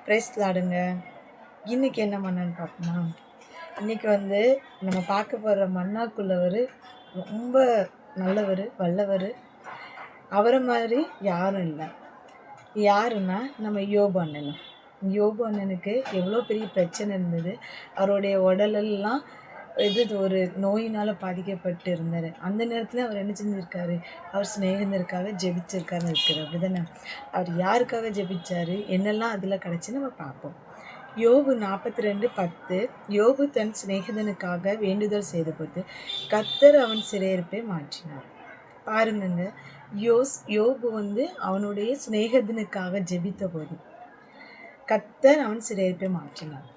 Price லாடுங்க. இன்னைக்கு என்ன மன்னன்னு பார்ப்போமா? இன்னைக்கு நம்ம பார்க்க போகிற மன்னாக்குள்ளவர் ரொம்ப நல்லவர், வல்லவர். அவரை மாதிரி யாரும் இல்லை. யாருன்னா நம்ம யோபு அண்ணன். யோபு அண்ணனுக்கு எவ்வளோ பெரிய பிரச்சனை இருந்தது. அவருடைய உடலெல்லாம் ஒரு நோயினால் பாதிக்கப்பட்டு இருந்தார். அந்த நேரத்தில் அவர் என்ன செஞ்சுருக்காரு? அவர் சிநேகிதருக்காக ஜெபிச்சிருக்காருன்னு இருக்கிறார். அப்படி தானே? அவர் யாருக்காக ஜெபிச்சாரு, என்னெல்லாம் அதில் கிடச்சி நம்ம பார்ப்போம். யோபு 42:10. யோபு தன் சிநேகிதனுக்காக வேண்டுதல் செய்த போது கர்த்தர் அவன் சிறையிருப்பை மாற்றினார். பாருங்க, யோபு அவனுடைய சிநேகிதனுக்காக ஜெபித்த போது கர்த்தர் அவன் சிறையிருப்பை மாற்றினார்.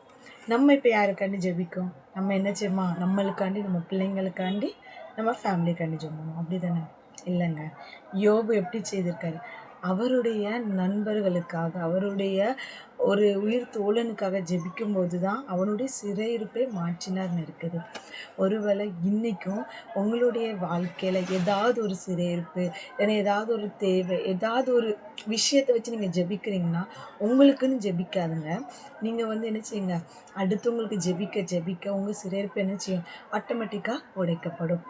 நம்ம இப்போ யாருக்காண்டி ஜெபிக்கும்? நம்ம என்ன செய்யுமா? நம்மளுக்காண்டி, நம்ம பிள்ளைங்களுக்காண்டி, நம்ம ஃபேமிலிக்காண்டி ஜெபிக்கணும். அப்படி தானே? இல்லைங்க. யோபு எப்படி செய்திருக்காரு? அவருடைய நண்பர்களுக்காக, அவருடைய ஒரு உயிர் தோழனுக்காக ஜெபிக்கும் போது தான் அவனுடைய சிறையிருப்பை மாற்றினார்னு இருக்குது. ஒருவேளை இன்றைக்கும் உங்களுடைய வாழ்க்கையில் ஏதாவது ஒரு சிறையிருப்பு, ஏன்னா ஏதாவது ஒரு தேவை, ஏதாவது ஒரு விஷயத்தை வச்சு நீங்கள் ஜெபிக்கிறீங்கன்னா உங்களுக்குன்னு ஜெபிக்காதுங்க. நீங்கள் என்ன செய்யுங்க, அடுத்தவங்களுக்கு ஜெபிக்க உங்கள் சிறையிருப்பு என்ன செய்யும்? ஆட்டோமேட்டிக்காக உடைக்கப்படும்.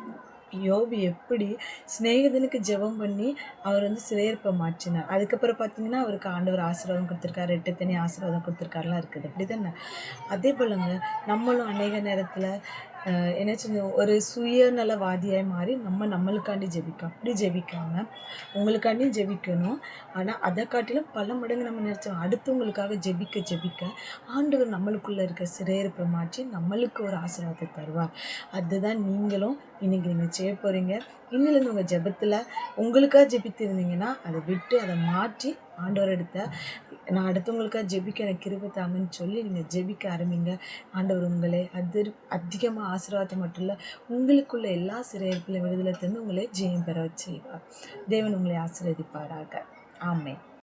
யோபு எப்படி சிநேகிதனுக்கு ஜெபம் பண்ணி அவர் சிறையிருப்பை மாற்றினார். அதுக்கப்புறம் பார்த்தீங்கன்னா அவருக்கு ஆண்டவர் ஆசீர்வாதம் கொடுத்துருக்காரு, 8 தனி ஆசீர்வாதம் கொடுத்துருக்காருலாம் இருக்குது. அப்படி தானே? அதே போலங்க நம்மளும் அநேக நேரத்தில் என்ன செஞ்சோம், ஒரு சுயநலவாதியாய் மாறி நம்மளுக்காண்டி ஜெபிக்கும். அப்படி ஜெபிக்காமல் உங்களுக்காண்டியும் ஜெபிக்கணும். ஆனால் அதை காட்டிலும் பல மடங்கு நம்ம நினச்சோம் அடுத்தவங்களுக்காக ஜெபிக்க ஆண்டவர் நம்மளுக்குள்ளே இருக்க சிறையிருப்பை மாற்றி நம்மளுக்கு ஒரு ஆசீர்வாதத்தை தருவார். அதுதான் நீங்களும் இன்றைக்கி நீங்கள் செய்ய போகிறீங்க. இன்னிலேருந்து உங்கள் ஜெபத்தில் உங்களுக்காக ஜெபித்திருந்தீங்கன்னா அதை விட்டு அதை மாற்றி ஆண்டவர் நான் அடுத்தவங்களுக்காக ஜெபிக்க எனக்கு கிருபை தாங்கன்னு சொல்லி நீங்கள் ஜெபிக்க ஆரம்பிங்க. ஆண்டவர் உங்களை அதிகமாக ஆசீர்வாதத்தை மட்டும் இல்லை, உங்களுக்குள்ள எல்லா சிறையிருப்பிலும் விடுதலை தந்து உங்களை ஜெயம் பெற செய்வார். தேவன் உங்களை ஆசீர்வதிப்பாராக. ஆமென்.